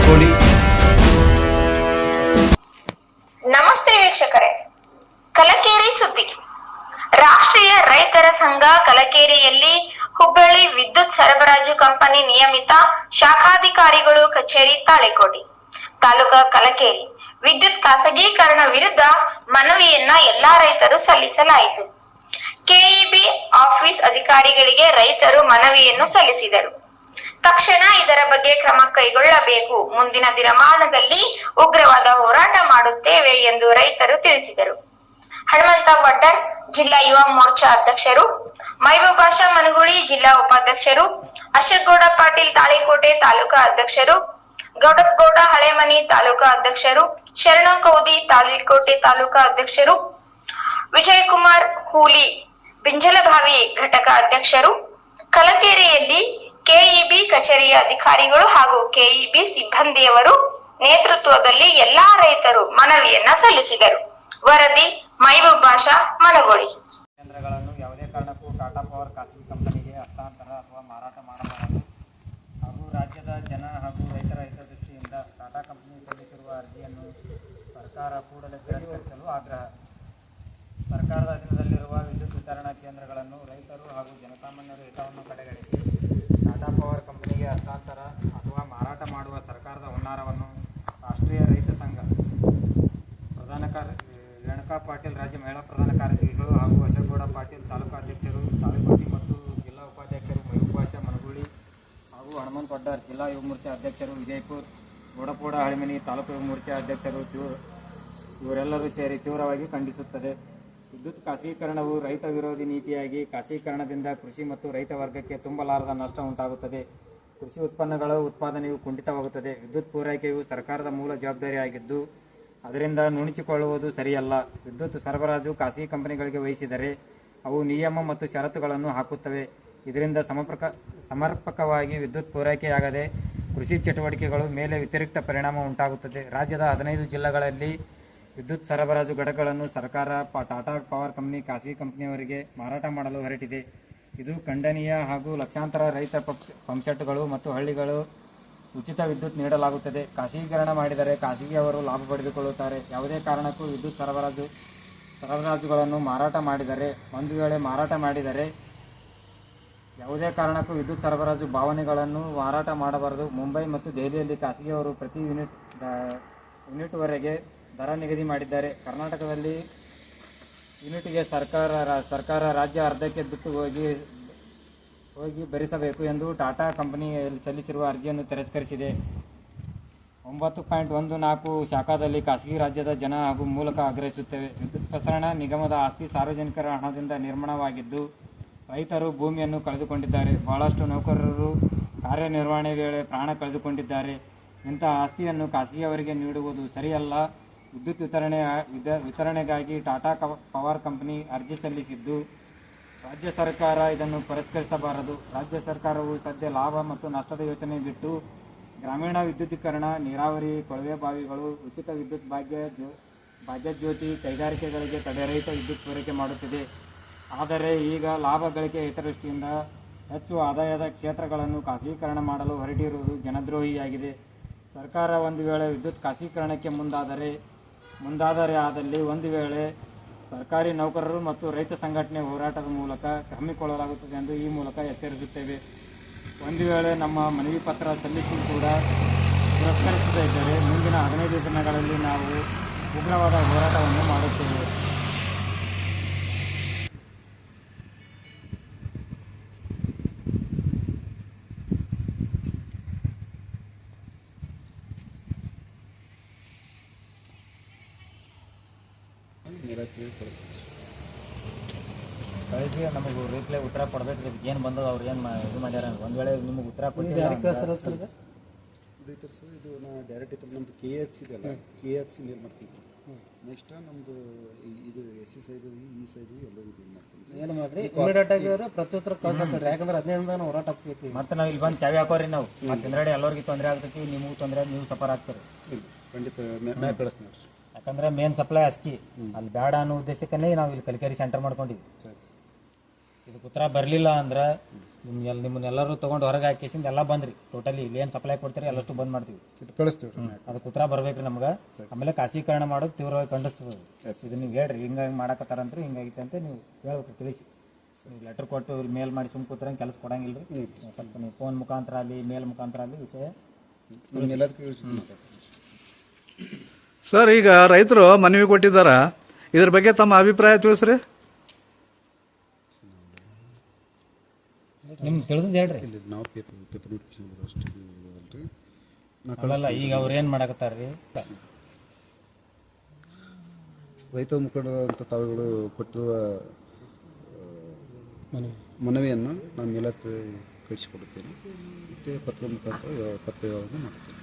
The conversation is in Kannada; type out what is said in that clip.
ತಾಳಿಕೋಡಿ. ನಮಸ್ತೆ ವೀಕ್ಷಕರೇ, ಕಲಕೇರಿ ಸುದ್ದಿ. ರಾಷ್ಟ್ರೀಯ ರೈತರ ಸಂಘ ಕಲಕೇರಿಯಲ್ಲಿ ಹುಬ್ಬಳ್ಳಿ ವಿದ್ಯುತ್ ಸರಬರಾಜು ಕಂಪನಿ ನಿಯಮಿತ ಶಾಖಾಧಿಕಾರಿಗಳು ಕಚೇರಿ ತಾಳಿಕೋಟಿ ತಾಲೂಕಾ ಕಲಕೇರಿ ವಿದ್ಯುತ್ ಖಾಸಗೀಕರಣ ವಿರುದ್ಧ ಮನವಿಯನ್ನ ಎಲ್ಲಾ ರೈತರು ಸಲ್ಲಿಸಲಾಯಿತು. ಕೆಇಬಿ ಆಫೀಸ್ ಅಧಿಕಾರಿಗಳಿಗೆ ರೈತರು ಮನವಿಯನ್ನು ಸಲ್ಲಿಸಿದರು. ತಕ್ಷಣ ಇದರ ಬಗ್ಗೆ ಕ್ರಮ ಕೈಗೊಳ್ಳಬೇಕು, ಮುಂದಿನ ದಿನಮಾನದಲ್ಲಿ ಉಗ್ರವಾದ ಹೋರಾಟ ಮಾಡುತ್ತೇವೆ ಎಂದು ರೈತರು ತಿಳಿಸಿದರು. ಹನುಮಂತ ವಡ್ಡರ್ ಜಿಲ್ಲಾ ಯುವ ಮೋರ್ಚಾ ಅಧ್ಯಕ್ಷರು, ಮೈಬೂಬ್ ಬಾಷಾ ಮನಗುಳಿ ಜಿಲ್ಲಾ ಉಪಾಧ್ಯಕ್ಷರು, ಅಶೋಕ್ ಪಾಟೀಲ್ ತಾಳಿಕೋಟೆ ತಾಲೂಕಾ ಅಧ್ಯಕ್ಷರು, ಗೌಡಪ್ಪಗೌಡ ಹಳೆಮನಿ ತಾಲೂಕಾ ಅಧ್ಯಕ್ಷರು, ಶರಣು ಕೌದಿ ತಾಳಿಕೋಟೆ ತಾಲೂಕಾ ಅಧ್ಯಕ್ಷರು, ವಿಜಯಕುಮಾರ್ ಹೂಲಿ ಬಿಂಜಲಭಾವಿ ಘಟಕ ಅಧ್ಯಕ್ಷರು, ಕಲಕೇರಿಯಲ್ಲಿ ಕೆಇಬಿ ಕಚೇರಿಯ ಅಧಿಕಾರಿಗಳು ಹಾಗೂ ಕೆಇಬಿ ಸಿಬ್ಬಂದಿಯವರು ನೇತೃತ್ವದಲ್ಲಿ ಎಲ್ಲಾ ರೈತರು ಮನವಿಯನ್ನ ಸಲ್ಲಿಸಿದರು. ವರದಿ ಮೈಬೂಬ್ ಬಾಷಾ ಮನಗೋಳಿ. ಕೇಂದ್ರಗಳನ್ನು ಯಾವುದೇ ಕಾರಣಕ್ಕೂ ಟಾಟಾ ಪವರ್ ಖಾಸಗಿ ಕಂಪನಿಗೆ ಹಸ್ತಾಂತರ ಅಥವಾ ಮಾರಾಟ ಮಾಡಬಾರದು ಹಾಗೂ ರಾಜ್ಯದ ಜನ ಹಾಗೂ ರೈತರ ಹಿತದೃಷ್ಟಿಯಿಂದ ಟಾಟಾ ಕಂಪನಿ ಸಲ್ಲಿಸಿರುವ ಅರ್ಜಿಯನ್ನು ಸರ್ಕಾರ ಕೂಡಲೇ ತಿರಸ್ಕರಿಸಲು ಆಗ್ರಹ. ಸರ್ಕಾರದ ಅಧೀನದಲ್ಲಿರುವ ವಿದ್ಯುತ್ ವಿತರಣಾ ಕೇಂದ್ರಗಳನ್ನು ರೈತರು ಹಾಗೂ ಜನಸಾಮಾನ್ಯರ ಹಿತವನ್ನು ಕಡೆಗಣಿಸಿ ಟಾಟಾ ಪವರ್ ಕಂಪನಿಗೆ ಹಸ್ತಾಂತರ ಅಥವಾ ಮಾರಾಟ ಮಾಡುವ ಸರ್ಕಾರದ ಹುನ್ನಾರವನ್ನು ರಾಷ್ಟ್ರೀಯ ರೈತ ಸಂಘ ರೇಣುಕಾ ಪಾಟೀಲ್ ರಾಜ್ಯ ಮಹಿಳಾ ಪ್ರಧಾನ ಕಾರ್ಯದರ್ಶಿಗಳು ಹಾಗೂ ಅಶೋಕ್ ಪಾಟೀಲ್ ತಾಲೂಕಾ ಅಧ್ಯಕ್ಷರು ತಾಳಿಕೋಟಿ ಮತ್ತು ಜಿಲ್ಲಾ ಉಪಾಧ್ಯಕ್ಷರು ಮೈಬೂಬ್ ಬಾಷಾ ಮನಗುಳಿ ಹಾಗೂ ಹನುಮಂತ ವಡ್ಡರ್ ಜಿಲ್ಲಾ ಯುವ ಮೋರ್ಚಾ ಅಧ್ಯಕ್ಷರು, ವಿಜಯಪುರ ಗೌಡಪ್ಪಗೌಡ ಹಳೆಮನಿ ತಾಲೂಕು ಯುವ ಮೋರ್ಚಾ ಅಧ್ಯಕ್ಷರು ಇವರೆಲ್ಲರೂ ಸೇರಿ ತೀವ್ರವಾಗಿ ಖಂಡಿಸುತ್ತದೆ. ವಿದ್ಯುತ್ ಖಾಸಗೀಕರಣವು ರೈತ ವಿರೋಧಿ ನೀತಿಯಾಗಿ ಖಾಸಗೀಕರಣದಿಂದ ಕೃಷಿ ಮತ್ತು ರೈತ ವರ್ಗಕ್ಕೆ ತುಂಬಲಾರದ ನಷ್ಟ ಉಂಟಾಗುತ್ತದೆ. ಕೃಷಿ ಉತ್ಪನ್ನಗಳ ಉತ್ಪಾದನೆಯು ಕುಂಠಿತವಾಗುತ್ತದೆ. ವಿದ್ಯುತ್ ಪೂರೈಕೆಯು ಸರ್ಕಾರದ ಮೂಲ ಜವಾಬ್ದಾರಿಯಾಗಿದ್ದು ಅದರಿಂದ ನುಣುಚಿಕೊಳ್ಳುವುದು ಸರಿಯಲ್ಲ. ವಿದ್ಯುತ್ ಸರಬರಾಜು ಖಾಸಗಿ ಕಂಪನಿಗಳಿಗೆ ವಹಿಸಿದರೆ ಅವು ನಿಯಮ ಮತ್ತು ಷರತ್ತುಗಳನ್ನು ಹಾಕುತ್ತವೆ. ಇದರಿಂದ ಸಮರ್ಪಕವಾಗಿ ವಿದ್ಯುತ್ ಪೂರೈಕೆಯಾಗದೆ ಕೃಷಿ ಚಟುವಟಿಕೆಗಳ ಮೇಲೆ ವ್ಯತಿರಿಕ್ತ ಪರಿಣಾಮ ಉಂಟಾಗುತ್ತದೆ. ರಾಜ್ಯದ 15 ಜಿಲ್ಲೆಗಳಲ್ಲಿ ವಿದ್ಯುತ್ ಸರಬರಾಜು ಘಟಕಗಳನ್ನು ಸರ್ಕಾರ ಟಾಟಾ ಪವರ್ ಕಂಪನಿ ಖಾಸಗಿ ಕಂಪನಿಯವರಿಗೆ ಮಾರಾಟ ಮಾಡಲು ಹೊರಟಿದೆ. ಇದು ಖಂಡನೀಯ ಹಾಗೂ ಲಕ್ಷಾಂತರ ರೈತ ಪಂಪ್ಸೆಟ್ಗಳು ಮತ್ತು ಹಳ್ಳಿಗಳು ಉಚಿತ ವಿದ್ಯುತ್ ನೀಡಲಾಗುತ್ತದೆ. ಖಾಸಗೀಕರಣ ಮಾಡಿದರೆ ಖಾಸಗಿಯವರು ಲಾಭ ಪಡೆದುಕೊಳ್ಳುತ್ತಾರೆ. ಯಾವುದೇ ಕಾರಣಕ್ಕೂ ವಿದ್ಯುತ್ ಸರಬರಾಜುಗಳನ್ನು ಮಾರಾಟ ಮಾಡಿದರೆ ಯಾವುದೇ ಕಾರಣಕ್ಕೂ ವಿದ್ಯುತ್ ಸರಬರಾಜು ಭಾವನೆಗಳನ್ನು ಮಾರಾಟ ಮಾಡಬಾರದು. ಮುಂಬೈ ಮತ್ತು ದೆಹಲಿಯಲ್ಲಿ ಖಾಸಗಿಯವರು ಪ್ರತಿ ಯೂನಿಟ್ವರೆಗೆ ದರ ನಿಗದಿ ಮಾಡಿದ್ದಾರೆ. ಕರ್ನಾಟಕದಲ್ಲಿ ಯೂನಿಟ್ಗೆ ಸರ್ಕಾರ ರಾಜ್ಯ ಅರ್ಧಕ್ಕೆ ಬಿಟ್ಟು ಹೋಗಿ ಭರಿಸಬೇಕು ಎಂದು ಟಾಟಾ ಕಂಪನಿ ಸಲ್ಲಿಸಿರುವ ಅರ್ಜಿಯನ್ನು ತಿರಸ್ಕರಿಸಿದೆ. 9.14 ಶಾಖಾದಲ್ಲಿ ಖಾಸಗಿ ರಾಜ್ಯದ ಜನ ಹಾಗೂ ಮೂಲಕ ಆಗ್ರಹಿಸುತ್ತೇವೆ. ವಿದ್ಯುತ್ ಪ್ರಸರಣ ನಿಗಮದ ಆಸ್ತಿ ಸಾರ್ವಜನಿಕರ ಹಣದಿಂದ ನಿರ್ಮಾಣವಾಗಿದ್ದು ರೈತರು ಭೂಮಿಯನ್ನು ಕಳೆದುಕೊಂಡಿದ್ದಾರೆ. ಬಹಳಷ್ಟು ನೌಕರರು ಕಾರ್ಯನಿರ್ವಹಣೆ ವೇಳೆ ಪ್ರಾಣ ಕಳೆದುಕೊಂಡಿದ್ದಾರೆ. ಇಂತಹ ಆಸ್ತಿಯನ್ನು ಖಾಸಗಿಯವರಿಗೆ ನೀಡುವುದು ಸರಿಯಲ್ಲ. ವಿದ್ಯುತ್ ವಿತರಣೆಗಾಗಿ ಟಾಟಾ ಪವರ್ ಕಂಪನಿ ಅರ್ಜಿ ಸಲ್ಲಿಸಿದ್ದು ರಾಜ್ಯ ಸರ್ಕಾರ ಇದನ್ನು ಪುರಸ್ಕರಿಸಬಾರದು. ರಾಜ್ಯ ಸರ್ಕಾರವು ಸದ್ಯ ಲಾಭ ಮತ್ತು ನಷ್ಟದ ಯೋಚನೆ ಬಿಟ್ಟು ಗ್ರಾಮೀಣ ವಿದ್ಯುದೀಕರಣ, ನೀರಾವರಿ, ಕೊಳವೆ ಬಾವಿಗಳು, ಉಚಿತ ವಿದ್ಯುತ್ ಭಾಗ್ಯಜ್ಯೋತಿ ಕೈಗಾರಿಕೆಗಳಿಗೆ ತಡೆರಹಿತ ವಿದ್ಯುತ್ ಪೂರೈಕೆ ಮಾಡುತ್ತಿದೆ. ಆದರೆ ಈಗ ಲಾಭ ಗಳಿಕೆ ಹಿತದೃಷ್ಟಿಯಿಂದ ಹೆಚ್ಚು ಆದಾಯದ ಕ್ಷೇತ್ರಗಳನ್ನು ಖಾಸಗೀಕರಣ ಮಾಡಲು ಹೊರಟಿರುವುದು ಜನದ್ರೋಹಿಯಾಗಿದೆ. ಸರ್ಕಾರ ಒಂದು ವೇಳೆ ವಿದ್ಯುತ್ ಖಾಸಗೀಕರಣಕ್ಕೆ ಮುಂದಾದರೆ ಆದಲ್ಲಿ ಒಂದು ವೇಳೆ ಸರ್ಕಾರಿ ನೌಕರರು ಮತ್ತು ರೈತ ಸಂಘಟನೆ ಹೋರಾಟದ ಮೂಲಕ ಹಮ್ಮಿಕೊಳ್ಳಲಾಗುತ್ತದೆ ಎಂದು ಈ ಮೂಲಕ ಎಚ್ಚರಿಸುತ್ತೇವೆ. ಒಂದು ವೇಳೆ ನಮ್ಮ ಮನವಿ ಪತ್ರ ಸಲ್ಲಿಸಿ ಕೂಡ ಪುರಸ್ಕರಿಸದೇ ಇದ್ದರೆ ಮುಂದಿನ 15 ದಿನಗಳಲ್ಲಿ ನಾವು ಉಗ್ರವಾದ ಹೋರಾಟವನ್ನು ಮಾಡುತ್ತೇವೆ. ಕಳಿಸಿ ನಮಗೆ ರಿಪ್ಲೈ ಉತ್ತರ ಕೊಡಬೇಕು. ಇದಕ್ಕೆ ಏನು ಬಂದದ ಅವ್ರು ಏನು ಇದು ಮಾಡ್ಯಾರ ಒಂದು ವೇಳೆ ನಿಮಗೆ ಉತ್ತರ ಕೊಟ್ಟಿಲ್ಲ ಇದು ನಾ ಡೈರೆಕ್ಟ್ ಇತ್ತು ನಮ್ಮದು KHC ಇದೆಲ್ಲ KHC ನೀರು ಮಾಡ್ತೀವಿ ಸರ್. ನೆಕ್ಸ್ಟ್ ನಮ್ಮದು ಇದು SC ಸೈಡು ಈ ಸೈಡು ಎಲ್ಲರೂ ಇದು ಮಾಡ್ತೀವಿ. ಏನು ಮಾಡಿರಿ ಇಮಿಡಿಯೇಟಾಗಿ ಅವರು ಪ್ರತ್ಯುತ್ತರ ಕಳ್ಸತ್ತಾರೆ. ಯಾಕಂದ್ರೆ 15 ಹೋರಾಟ ಆಗ್ತೈತಿ. ಮತ್ತೆ ನಾವು ಇಲ್ಲಿ ಬಂದು ಚಾವಿ ಹಾಕೋರಿ ನಾವು ಮತ್ತೆ ಹಿಂದ್ಗಡೆ ಎಲ್ಲರಿಗೂ ತೊಂದರೆ ಆಗ್ತೈತಿ. ನಿಮಗೂ ತೊಂದರೆ, ನೀವು ಸಫರ್ ಆಗ್ತೀರಿ. ಖಂಡಿತ ಮ್ಯಾ ಕಳಿಸ್ತೀನಿ. ಯಾಕಂದ್ರೆ ಮೇನ್ ಸಪ್ಲೈ ಅಸ್ಕಿ ಅಲ್ಲಿ ಬೇಡ ಅನ್ನೋ ಉದ್ದೇಶಕ್ಕೇ ನಾವು ಇಲ್ಲಿ ಕಲಕೇರಿ ಸೆಂಟರ್ ಮಾಡ್ಕೊಂಡಿದ್ವಿ. ಇದಕ್ಕೆ ಉತ್ತರ ಬರಲಿಲ್ಲ ಅಂದ್ರೆ ನಿಮ್ಮನ್ನೆಲ್ಲರೂ ತೊಗೊಂಡು ಹೊರಗೆ ಹಾಕಿಸಿಂದ ಎಲ್ಲ ಬಂದ್ರಿ ಟೋಟಲಿ ಇಲ್ಲಿ ಏನು ಸಪ್ಲೈ ಕೊಡ್ತೀರಿ ಎಲ್ಲಷ್ಟು ಬಂದ್ ಮಾಡ್ತೀವಿ. ಇದು ಕಳಿಸ್ತೀವಿ ರೀ. ಅದಕ್ಕೆ ಉತ್ತರ ಬರ್ಬೇಕ್ರಿ ನಮ್ಗೆ. ಆಮೇಲೆ ಖಾಸೀಕರಣ ಮಾಡೋದು ತೀವ್ರವಾಗಿ ಖಂಡಿಸ್ತದೆ. ಇದು ನೀವು ಹೇಳ್ರಿ ಹಿಂಗಾಗಿ ಮಾಡಕತ್ತಾರಂತ್ರಿ ಹಿಂಗಾಗೈತೆ ಅಂತ ನೀವು ಹೇಳ್ಬೇಕು, ತಿಳಿಸಿ. ನೀವು ಲೆಟರ್ ಕೊಟ್ಟು ಮೇಲ್ ಮಾಡಿ ಸುಮ್ ಕೂತ್ರಂಗೆ ಕೆಲಸ ಕೊಡಂಗಿಲ್ಲ ರೀ. ಸ್ವಲ್ಪ ನೀವು ಫೋನ್ ಮುಖಾಂತರ ಅಲ್ಲಿ ಮೇಲ್ ಮುಖಾಂತರ ಅಲ್ಲಿ ವಿಷಯ ಸರ್, ಈಗ ರೈತರು ಮನವಿ ಕೊಟ್ಟಿದ್ದಾರೆ, ಇದ್ರ ಬಗ್ಗೆ ತಮ್ಮ ಅಭಿಪ್ರಾಯ ತಿಳಿಸ್ರಿ. ನಿಮ್ಗೆ ತಿಳಿದ್ ಹೇಳ್ರಿ. ಇಲ್ಲಿ ನಾವು ಪೇಪರ್ ನೋಟಿಫಿಕೇಶನ್ ಅಷ್ಟೇ ಅಲ್ರಿ. ಅಲ್ಲ, ಈಗ ಅವ್ರು ಏನು ಮಾಡಕತ್ತಾರ್ರಿ? ರೈತ ಮುಖಂಡರಂಥ ತಾವುಗಳು ಕೊಟ್ಟಿರುವ ಮನವಿಯನ್ನು ನಾನು ಮೇಲಕ್ಕೆ ಕಳಿಸಿಕೊಡುತ್ತೇನೆ ಮತ್ತು ಪತ್ರ ಮುಖಾಂತರ ಪತ್ರ ವ್ಯವಹಾರ ಮಾಡ್ತೇನೆ.